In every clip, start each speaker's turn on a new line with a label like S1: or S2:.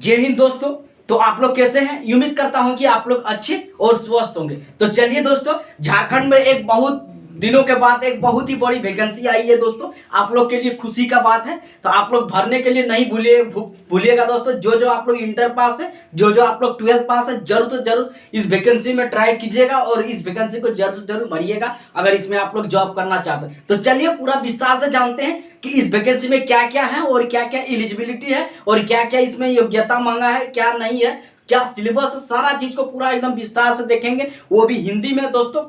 S1: जय हिंद दोस्तों। तो आप लोग कैसे हैं? उम्मीद करता हूं कि आप लोग अच्छे और स्वस्थ होंगे। तो चलिए दोस्तों, झारखंड में एक बहुत दिनों के बाद एक बहुत ही बड़ी वैकेंसी आई है दोस्तों। आप लोग के लिए खुशी का बात है। तो आप लोग भरने के लिए नहीं भूलिएगा दोस्तों। जो आप लोग इंटर पास है, जो आप लोग 12th पास है, जरूर से जरूर इस वैकेंसी में ट्राई कीजिएगा और इस वैकेंसी को जरूर से जरूर भरिएगा अगर इसमें आप लोग जॉब करना चाहते हैं। तो चलिए पूरा विस्तार से जानते हैं कि इस वैकेंसी में क्या क्या है और क्या क्या एलिजिबिलिटी है और क्या क्या इसमें योग्यता मांगा है, क्या नहीं है, क्या सिलेबस, सारा चीज को पूरा एकदम विस्तार से देखेंगे, वो भी हिंदी में दोस्तों।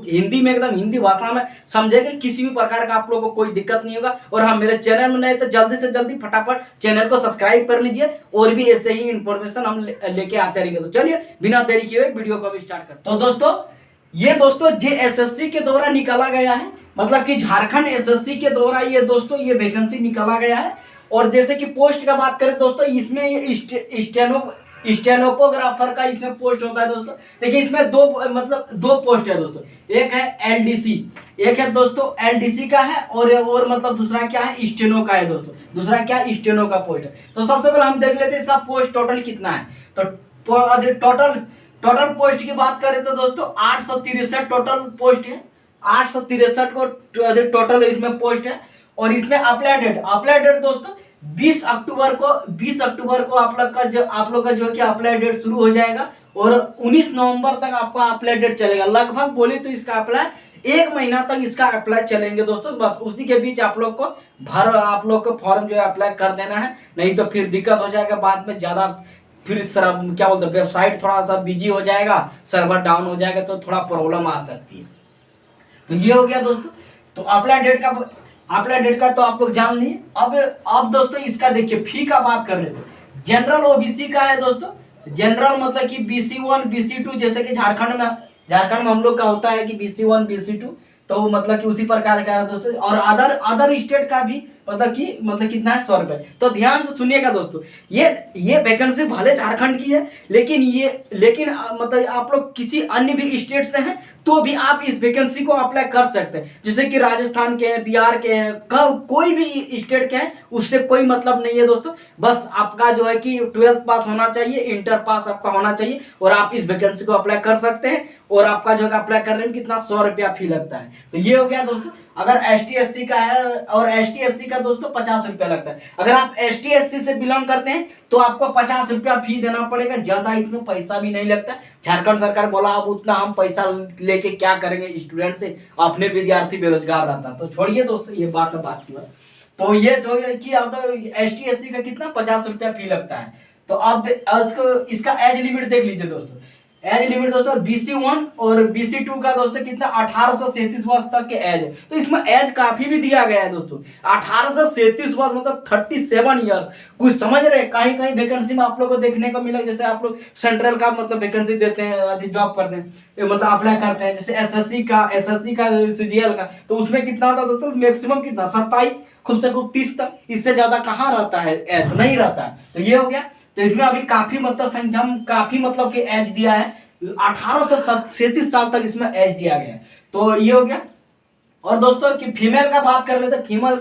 S1: हिंदी में एकदम हिंदी भाषा में समझेंगे। किसी भी प्रकार का आप लोगों को कोई दिक्कत नहीं होगा। और हाँ, मेरे चैनल में नए तो जल्दी से जल्दी फटाफट चैनल को सब्सक्राइब कर लीजिए और भी ऐसे ही इंफॉर्मेशन हम लेके आते रहेंगे। तो चलिए बिना देरी किए हुए वीडियो को भी स्टार्ट करते हैं। तो दोस्तों, ये दोस्तों JSSC के द्वारा निकाला गया है, मतलब कि झारखंड SSC के द्वारा ये दोस्तों ये वैकेंसी निकाला गया है। और जैसे कि पोस्ट का बात करें दोस्तों, इसमें ये स्टेनोग्राफर का इसमें पोस्ट होता है दोस्तों। देखिए, इसमें दो पोस्ट है दोस्तों। एक है LDC, एक है दोस्तों LDC का है और मतलब दूसरा क्या है, स्टेनो का है दोस्तों। दूसरा क्या, स्टेनो का पोस्ट है। तो सबसे पहले हम देख लेते हैं इसका पोस्ट टोटल कितना है। तो टोटल पोस्ट की बात करें तो दोस्तों 863 टोटल पोस्ट है। 863 को टोटल इसमें पोस्ट है। और इसमें अप्लाई डेट दोस्तों 20 अक्टूबर को आप लोग का जो है कि अप्लाई डेट शुरू हो जाएगा और 19 नवंबर तक आपका अप्लाई डेट चलेगा। लगभग बोले तो इसका अप्लाई 1 महीना तक इसका अप्लाई चलेंगे दोस्तों। बस उसी के बीच आप लोग को फॉर्म जो है अप्लाई कर देना है, नहीं तो फिर दिक्कत हो जाएगा बाद में ज़्यादा। फिर क्या बोलते हैं, वेबसाइट थोड़ा सा बिजी हो जाएगा, सर्वर डाउन हो जाएगा तो थोड़ा प्रॉब्लम आ सकती है। तो ये हो गया दोस्तों। तो अप्लाई डेट का तो आप लोग जान लिए। अब दोस्तों इसका देखिए फी का बात कर लेते हैं। जनरल OBC का है दोस्तों। जनरल मतलब कि BC1 BC2, जैसे कि झारखंड में हम लोग का होता है कि BC1 BC2, तो मतलब कि उसी प्रकार का है दोस्तों। और अदर स्टेट का भी मतलब कितना है, 100 रुपए। तो ध्यान से सुनिएगा दोस्तों, ये वैकेंसी भले झारखंड की है, लेकिन मतलब आप लोग किसी अन्य भी स्टेट से हैं तो भी आप इस वैकेंसी को अप्लाई कर सकते हैं। जैसे कि राजस्थान के हैं, बिहार के हैं, कोई भी स्टेट के हैं, उससे कोई मतलब नहीं है दोस्तों। बस आपका जो है कि 12th पास होना चाहिए, इंटर पास आपका होना चाहिए और आप इस वैकेंसी को अप्लाई कर सकते हैं। और आपका जो है अप्लाई करने में कितना, 100 रुपया फी लगता है। तो ये हो गया दोस्तों। अगर ST/SC का है और ST/SC का दोस्तों 50 रुपया लगता है। अगर आप ST/SC से बिलोंग करते हैं तो आपको 50 रुपया फी देना पड़ेगा, ज्यादा इसमें पैसा भी नहीं लगता। झारखंड सरकार बोला अब उतना हम पैसा लेके क्या करेंगे स्टूडेंट से, अपने विद्यार्थी बेरोजगार रहता। तो छोड़िए दोस्तों ये बात की बात। तो ये जो है कि अब तो ST/SC का कितना, 50 रुपया फी लगता है। तो अब इसका एज लिमिट देख लीजिए दोस्तों। एज लिमिट दोस्तों BC1 और BC2 का दोस्तों कितना, 18 से 37 वर्ष तक के एज है। तो इसमें एज काफी भी दिया गया है दोस्तों। 18 से 37 वर्ष मतलब 37 ईयर्स। कुछ समझ रहे हैं? कहीं वैकेंसी में आप लोग को देखने को मिला, जैसे आप लोग सेंट्रल का मतलब वैकेंसी देते हैं, जॉब करते हैं, मतलब अप्लाई करते हैं, जैसे SSC का CGL का, तो उसमें कितना होता है दोस्तों, मैक्सिमम कितना, 27, खूब से खूब 30 तक। इससे ज्यादा कहाँ रहता है एज, नहीं रहता है। तो ये हो गया। तो इसमें अभी काफी मतलब संख्या में काफी मतलब कि एज दिया है, 18 से 37 साल तक इसमें एज दिया गया है। तो ये हो गया। और दोस्तों कि फीमेल का बात कर लेते हैं। फीमेल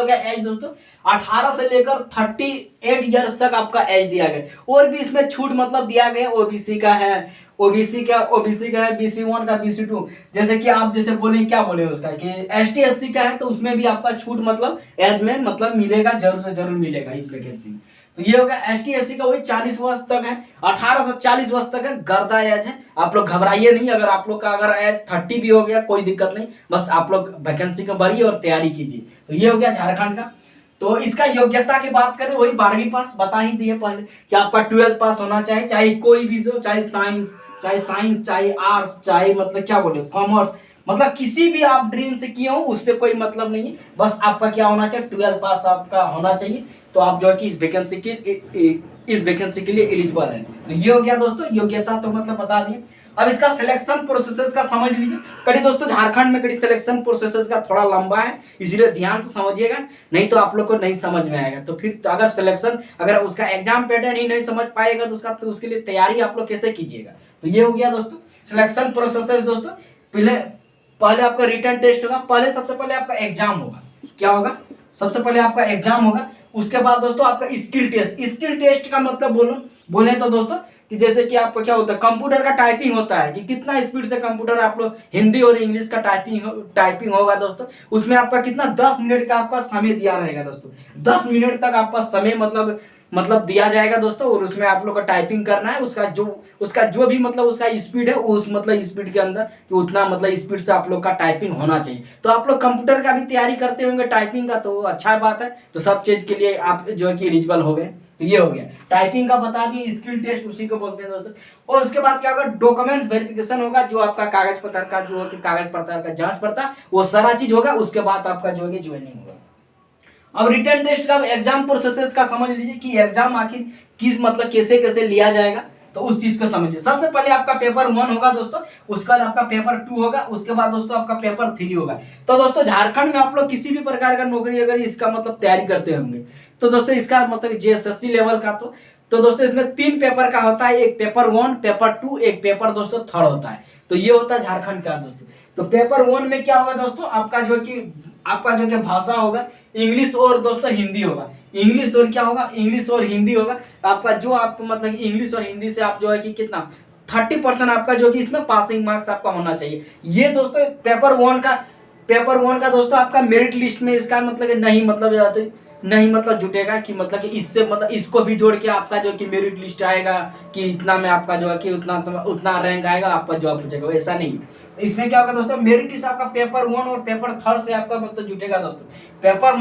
S1: का एज दोस्तों 18 से लेकर 38 ईयर्स तक आपका एज दिया गया। और भी इसमें छूट मतलब दिया गया। OBC का है BC1 का BC2, जैसे कि आप जैसे क्या बोले उसका कि ST/SC का है तो उसमें भी आपका छूट मतलब एज में मतलब मिलेगा, जरूर से जरूर मिलेगा इस वैकेंसी में। तो ये हो गया। ST/SC का वही 40 वर्ष तक है, 18 से 40 वर्ष तक है, गर्दा एज है। आप लोग घबराइए नहीं। अगर आप लोग का अगर एज 30 भी हो गया कोई दिक्कत नहीं, बस आप लोग वैकेंसी को भरिए और तैयारी कीजिए। तो ये हो गया झारखंड का। तो इसका योग्यता की बात करें, वही 12वीं पास बता ही दिए पहले कि आपका 12th पास होना चाहिए, चाहे कोई भी हो, चाहे साइंस, चाहे आर्ट्स, चाहे मतलब क्या बोले कॉमर्स, मतलब किसी भी आप ड्रीम से किए हो उससे कोई मतलब नहीं है। बस आपका क्या होना चाहिए, 12th पास आपका होना चाहिए। तो आप जो है कि इस वैकेंसी के लिए एलिजिबल है। तो ये हो गया दोस्तों, योग्यता तो मतलब बता दिए। अब इसका सिलेक्शन प्रोसेस का समझ लीजिए। कड़ी दोस्तों झारखंड में कड़ी सिलेक्शन प्रोसेस का थोड़ा लंबा है, इसलिए ध्यान से समझिएगा, नहीं तो आप लोग को नहीं समझ में आएगा। तो फिर अगर उसका एग्जाम पैटर्न ही नहीं समझ पाएगा तो उसके लिए तैयारी आप लोग कैसे कीजिएगा। तो ये हो गया दोस्तों सिलेक्शन प्रोसेस दोस्तों। पहले आपका रिटन टेस्ट होगा, सबसे पहले आपका एग्जाम होगा। क्या होगा? सबसे पहले आपका एग्जाम होगा। उसके बाद दोस्तों आपका स्किल टेस्ट का मतलब बोले तो दोस्तों कि जैसे कि आपका क्या होता है, कंप्यूटर का टाइपिंग होता है कि कितना स्पीड से कंप्यूटर आप लोग हिंदी और इंग्लिश का टाइपिंग होगा दोस्तों। उसमें आपका कितना 10 मिनट का आपका समय दिया रहेगा दोस्तों। 10 मिनट तक आपका समय मतलब दिया जाएगा दोस्तों, और उसमें आप लोग का टाइपिंग करना है। उसका जो भी मतलब उसका स्पीड है, उस मतलब स्पीड के अंदर कि उतना मतलब स्पीड से आप लोग का टाइपिंग होना चाहिए। तो आप लोग कंप्यूटर का भी तैयारी करते होंगे टाइपिंग का, तो अच्छा बात है। तो सब चीज के लिए आप जो है कि एलिजिबल हो गए। तो ये हो गया टाइपिंग का बता दिए, स्किल टेस्ट उसी को बोलते हैं दोस्तों। और उसके बाद क्या होगा, डॉक्यूमेंट्स वेरिफिकेशन होगा, जो आपका कागज पत्र का जो है कि कागज पत्र का जांच पड़ता वो सारा चीज होगा। उसके बाद आपका जो है ज्वाइनिंग होगा। अब रिटर्न टेस्ट का एग्जाम प्रोसेस का समझ लीजिए कि एग्जाम आखिर किस मतलब कैसे कैसे लिया जाएगा, तो उस चीज को समझिए। सबसे पहले आपका पेपर 1 होगा दोस्तों, उसके बाद आपका पेपर 2 होगा, उसके बाद दोस्तों आपका पेपर 3 होगा। तो दोस्तों झारखंड में आप लोग किसी भी प्रकार का नौकरी अगर इसका मतलब तैयारी करते होंगे, तो दोस्तों इसका मतलब जेएसएससी लेवल का तो दोस्तों इसमें 3 पेपर का होता है, एक पेपर 1, पेपर 2, एक पेपर दोस्तों 3rd होता है। तो ये होता है झारखंड का दोस्तों। तो पेपर 1 में क्या होगा दोस्तों, आपका जो कि भाषा होगा इंग्लिश और दोस्तों हिंदी होगा। इंग्लिश और क्या होगा, इंग्लिश और हिंदी होगा। आपका जो आप मतलब इंग्लिश और हिंदी से आप जो है कि कितना 30% आपका जो कि इसमें पासिंग मार्क्स आपका होना चाहिए। ये दोस्तों पेपर 1 का दोस्तों आपका मेरिट लिस्ट में इसका मतलब नहीं मतलब जुटेगा कि मतलब कि इससे मतलब इसको भी जोड़ के आपका जो कि मेरिट लिस्ट आएगा कि इतना में आपका जो है कि उतना रैंक आएगा, आपका जॉब हो जाएगा, ऐसा नहीं। इसमें क्या होगा दोस्तों, मेरिट लिस्ट आपका पेपर 1 और पेपर 3rd से आपका मतलब जुटेगा दोस्तों। पेपर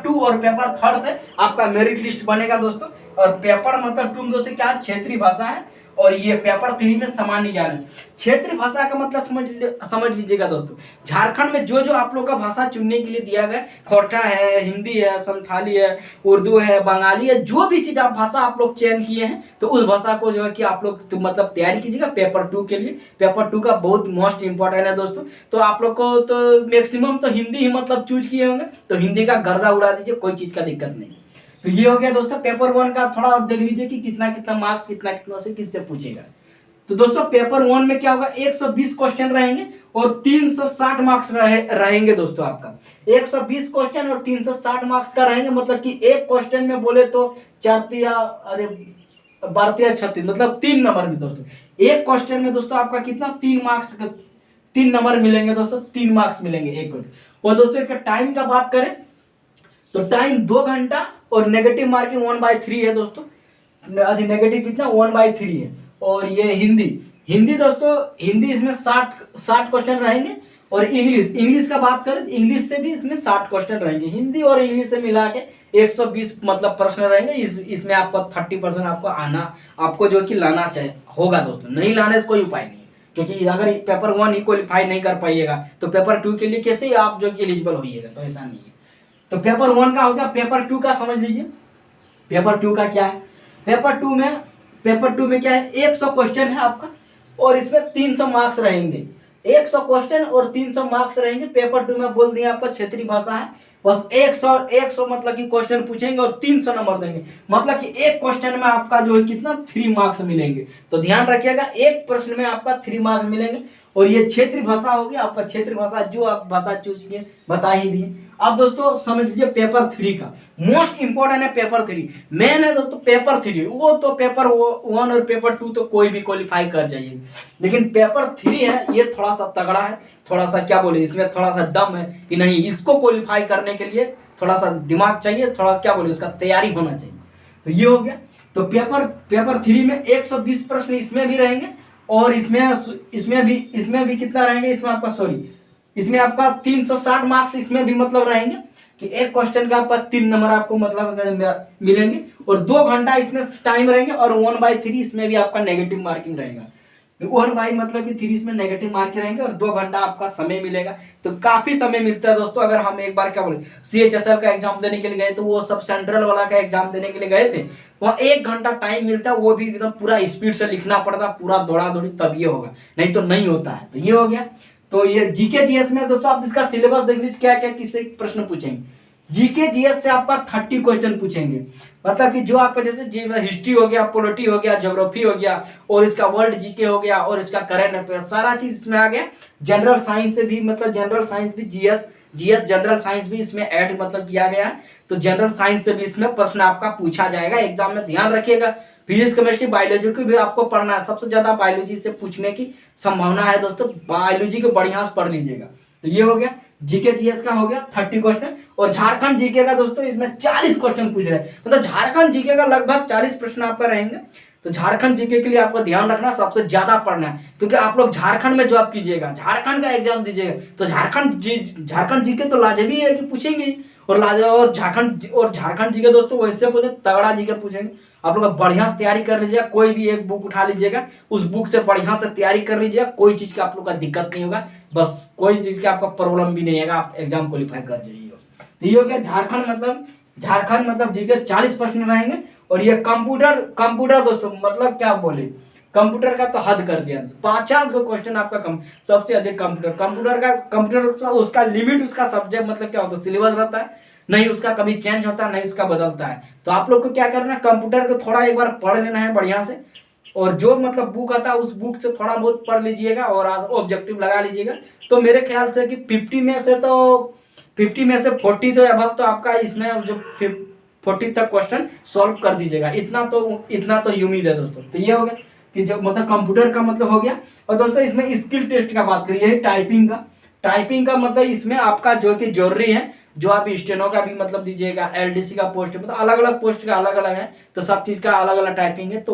S1: 2 और पेपर 3rd से आपका मेरिट लिस्ट बनेगा दोस्तों। और पेपर मतलब 2 दोस्तों क्या क्षेत्रीय भाषा है, और ये पेपर 3 में सामान्य ज्ञान है। क्षेत्रीय भाषा का मतलब समझ लीजिएगा दोस्तों। झारखंड में जो आप लोग का भाषा चुनने के लिए दिया गया, खोरठा है, हिंदी है, संथाली है, उर्दू है, बंगाली है, जो भी चीज भाषा आप लोग चयन किए हैं, तो उस भाषा को जो है कि आप लोग मतलब तैयारी कीजिएगा पेपर 2 के लिए। पेपर 2 का बहुत मोस्ट इंपॉर्टेंट है दोस्तों। तो आप लोग को तो मैक्सिमम तो हिंदी ही मतलब चूज किए होंगे, तो हिंदी का गर्दा उड़ा दीजिए, कोई चीज का दिक्कत नहीं। तो ये हो गया दोस्तों पेपर 1 का। थोड़ा आप देख लीजिए कि कितना मार्क्स कितना से किससे पूछेगा। तो दोस्तों पेपर 1 में क्या होगा, 120 क्वेश्चन रहेंगे और 360 मार्क्स रहेंगे दोस्तों। आपका 120 क्वेश्चन और 360 मार्क्स का रहेंगे, मतलब कि एक क्वेश्चन में बोले तो 12 मतलब 3 नंबर में दोस्तों। एक क्वेश्चन में दोस्तों आपका कितना 3 नंबर मिलेंगे दोस्तों, 3 मार्क्स मिलेंगे एक। और दोस्तों इसका टाइम का बात करें तो टाइम 2 घंटा और नेगेटिव मार्किंग 1/3 है दोस्तों। नेगेटिव कितना 1/3 है। और ये हिंदी दोस्तों, हिंदी इसमें 60 क्वेश्चन रहेंगे। और इंग्लिश का बात करें तो इंग्लिश से भी इसमें 60 क्वेश्चन रहेंगे। हिंदी और इंग्लिश से मिला के 120 मतलब प्रश्न रहेंगे। इसमें आपको 30% आपको जो कि लाना चाहिए होगा दोस्तों। नहीं लाने से कोई उपाय नहीं, क्योंकि अगर पेपर 1 ही क्वालिफाई नहीं कर पाइएगा तो पेपर 2 के लिए कैसे आप जो कि एलिजिबल होइएगा, तो ऐसा नहीं है। तो पेपर 1 का हो गया। पेपर 2 का समझ लीजिए। पेपर 2 का क्या है, पेपर 2 में क्या है, 100 क्वेश्चन है आपका और इसमें 300 मार्क्स रहेंगे। 100 क्वेश्चन और 300 मार्क्स रहेंगे। पेपर 2 में बोल दिया आपका क्षेत्रीय भाषा है, बस 100 मतलब कि क्वेश्चन पूछेंगे और 300 नंबर देंगे। मतलब कि एक क्वेश्चन में आपका जो है कितना 3 मार्क्स मिलेंगे। तो ध्यान रखिएगा, एक प्रश्न में आपका 3 मार्क्स मिलेंगे। और ये क्षेत्रीय भाषा होगी आपका। क्षेत्रीय भाषा जो आप भाषा चूज किए बता ही दिए। अब दोस्तों समझ लीजिए पेपर 3 का मोस्ट इंपॉर्टेंट है। पेपर 3 मेन है दोस्तों। पेपर 3 वो तो पेपर 1 और पेपर 2 तो कोई भी क्वालिफाई कर जाइए, लेकिन पेपर 3 है ये थोड़ा सा तगड़ा है। थोड़ा सा क्या बोले, इसमें थोड़ा सा दम है कि नहीं, इसको क्वालिफाई करने के लिए थोड़ा सा दिमाग चाहिए, थोड़ा क्या बोले उसका तैयारी होना चाहिए। तो ये हो गया। तो पेपर 3 में 120 प्रश्न इसमें भी रहेंगे और इसमें भी कितना रहेंगे, इसमें आपका 360 मार्क्स इसमें भी मतलब रहेंगे कि एक क्वेश्चन का आपका 3 नंबर आपको मतलब मिलेंगे। और 2 घंटा इसमें टाइम रहेंगे और 1/3 इसमें भी आपका नेगेटिव मार्किंग रहेगा। 1 मतलब कि 3 इसमें नेगेटिव मार्किंग रहेंगे और 2 घंटा आपका समय मिलेगा। तो काफी समय मिलता है दोस्तों। अगर हम एक बार क्या बोले CHSL का एग्जाम देने के लिए गए, तो वो सब सेंट्रल वाला का एग्जाम देने के लिए गए थे, वहाँ 1 घंटा टाइम मिलता है, वो भी एकदम पूरा स्पीड से लिखना पड़ता, पूरा दौड़ा दौड़ी, तब ये होगा, नहीं तो नहीं होता है। तो ये हो गया। तो ये जीके जीएस में दोस्तों आप इसका सिलेबस देख लीजिए क्या क्या किससे प्रश्न पूछेंगे। जीके जीएस से आपका 30 क्वेश्चन पूछेंगे। मतलब कि जो आपका जैसे हिस्ट्री हो गया, पॉलिटी हो गया, ज्योग्राफी हो गया, और इसका वर्ल्ड जीके हो गया, और इसका करंट अफेयर, सारा चीज इसमें आ गया। जनरल साइंस से भी मतलब जनरल साइंस भी जीएस जनरल साइंस भी इसमें ऐड मतलब किया गया है। तो जनरल साइंस से भी इसमें प्रश्न आपका पूछा जाएगा एग्जाम में, ध्यान रखिएगा। फिजिक्स केमिस्ट्री बायोलॉजी को भी आपको पढ़ना है, सबसे ज्यादा बायोलॉजी से पूछने की संभावना है दोस्तों, बायोलॉजी को बढ़िया से पढ़ लीजिएगा। तो ये हो गया जीके जीएस का, हो गया 30 क्वेश्चन। और झारखंड जीके का दोस्तों इसमें 40 क्वेश्चन पूछ रहे हैं, मतलब झारखंड जीके का लगभग 40 प्रश्न आपका रहेंगे। तो झारखंड जीके के लिए आपको ध्यान रखना, सबसे ज्यादा पढ़ना है, क्योंकि आप लोग झारखंड में जॉब कीजिएगा, झारखंड का एग्जाम दीजिएगा, तो झारखंड जीके तो लाजमी है कि पूछेंगे। और झारखंड जीके दोस्तों वैसे पूछे तगड़ा जीके पूछेंगे। आप लोग बढ़िया से तैयारी कर लीजिएगा, कोई भी एक बुक उठा लीजिएगा, उस बुक से बढ़िया से तैयारी कर लीजिएगा, कोई चीज का आप लोग का दिक्कत नहीं होगा, बस कोई चीज का आपका प्रॉब्लम भी नहीं होगा, आप एग्जाम क्वालिफाई कर जाइएगा। तो ये हो गया झारखंड मतलब जीके 40 प्रश्न रहेंगे। और ये कंप्यूटर दोस्तों मतलब क्या बोले, कंप्यूटर का तो हद कर दिया, 50 को क्वेश्चन आपका सबसे अधिक कंप्यूटर का उसका लिमिट, उसका सब्जेक्ट मतलब क्या होता है, सिलेबस रहता है, नहीं उसका कभी चेंज होता है, नहीं उसका बदलता है। तो आप लोग को क्या करना है, कंप्यूटर को थोड़ा एक बार पढ़ लेना है बढ़िया से, और जो मतलब बुक आता है उस बुक से थोड़ा बहुत पढ़ लीजिएगा और ऑब्जेक्टिव लगा लीजिएगा। तो मेरे ख्याल से कि 50 में से 40 तो अबव तो आपका इसमें जो 40 तक क्वेश्चन सॉल्व कर दीजिएगा, इतना तो उम्मीद है दोस्तों। तो ये हो गया कि जब मतलब कंप्यूटर का मतलब हो गया। और दोस्तों इसमें स्किल टेस्ट का बात करिए, टाइपिंग का मतलब इसमें आपका जो कि जरूरी है, जो आप स्टेनो का भी मतलब दीजिएगा, एलडीसी का पोस्ट, मतलब अलग अलग पोस्ट का अलग अलग है, तो सब चीज का अलग अलग टाइपिंग है, तो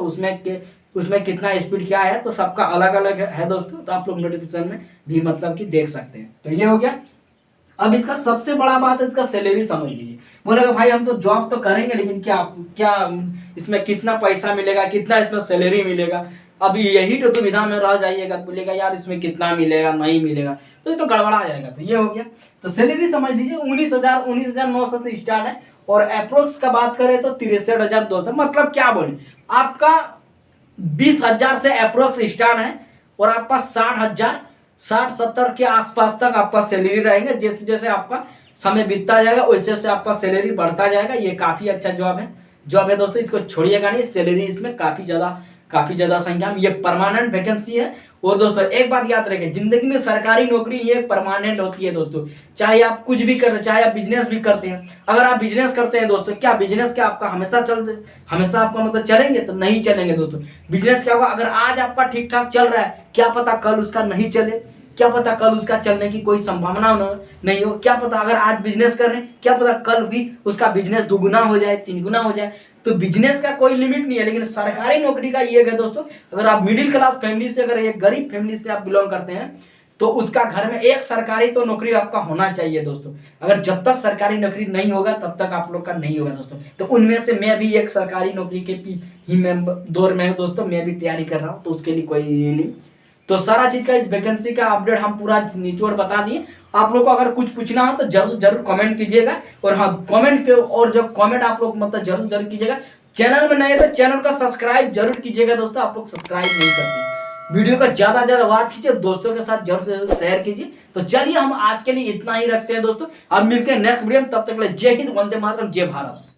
S1: उसमें कितना स्पीड क्या है, तो सबका अलग अलग है दोस्तों। तो आप लोग नोटिफिकेशन में भी मतलब कि देख सकते हैं। तो ये हो गया। अब इसका सबसे बड़ा बात है इसका सैलरी समझ लीजिए। बोलेगा भाई हम तो जॉब तो करेंगे, लेकिन क्या इसमें कितना पैसा मिलेगा, कितना इसमें सैलरी मिलेगा, अब यही तो दुविधा में रह जाइएगा, बोलेगा यार इसमें कितना मिलेगा नहीं मिलेगा, तो ये तो गड़बड़ा जाएगा। तो ये हो गया। तो सैलरी समझ लीजिए 19,900 से स्टार्ट है, और अप्रोक्स का बात करें तो 63,200, मतलब क्या बोले आपका 20,000 से अप्रोक्स स्टार्ट है, और आपका 60,000 60-70 के आसपास तक आपका सैलरी रहेंगे। जैसे जैसे आपका समय बीतता जाएगा वैसे वैसे आपका सैलरी बढ़ता जाएगा। ये काफी अच्छा जॉब है दोस्तों, इसको छोड़िएगा नहीं, सैलरी इसमें काफी ज्यादा संख्या में, ये परमानेंट वैकेंसी है। और दोस्तों एक बात याद रखें, जिंदगी में सरकारी नौकरी ये परमानेंट होती है दोस्तों, चाहे आप कुछ भी कर रहे, चाहे आप बिजनेस भी करते हैं। अगर आप बिजनेस करते हैं दोस्तों, क्या बिजनेस क्या आपका हमेशा आपका मतलब चलेंगे, तो नहीं चलेंगे दोस्तों। बिजनेस क्या होगा, अगर आज आपका ठीक ठाक चल रहा है, क्या पता कल उसका नहीं चले, क्या पता कल उसका चलने की कोई संभावना नहीं हो, क्या पता अगर आज बिजनेस कर रहे हैं, क्या पता कल भी उसका बिजनेस 2 गुना हो जाए, 3 गुना हो जाए। तो बिजनेस का कोई लिमिट नहीं है, लेकिन सरकारी नौकरी का ये है दोस्तों, अगर आप मिडिल क्लास फैमिली से, अगर एक गरीब फैमिली से आप बिलोंग करते हैं, तो उसका घर में एक सरकारी तो नौकरी आपका होना चाहिए दोस्तों। अगर जब तक सरकारी नौकरी नहीं होगा तब तक आप लोग का नहीं होगा दोस्तों। तो उनमें से मैं भी एक सरकारी नौकरी के दौर में दोस्तों, मैं भी तैयारी कर रहा हूँ, तो उसके लिए कोई नहीं। तो सारा चीज का इस वैकेंसी का अपडेट हम पूरा निचोड़ बता दिए। आप लोग को अगर कुछ पूछना हो तो जरूर कमेंट कीजिएगा, और हाँ कमेंट के और जो कमेंट आप लोग मतलब जरूर कीजिएगा। चैनल में नए तो चैनल का सब्सक्राइब जरूर कीजिएगा दोस्तों, आप लोग सब्सक्राइब नहीं करते। वीडियो का ज्यादा बात कीजिए, दोस्तों के साथ जरूर से शेयर कीजिए। तो चलिए हम आज के लिए इतना ही रखते हैं दोस्तों, अब मिलते हैं नेक्स्ट वीडियो में, तब तक के लिए जय हिंद, वंदे मातरम, जय भारत।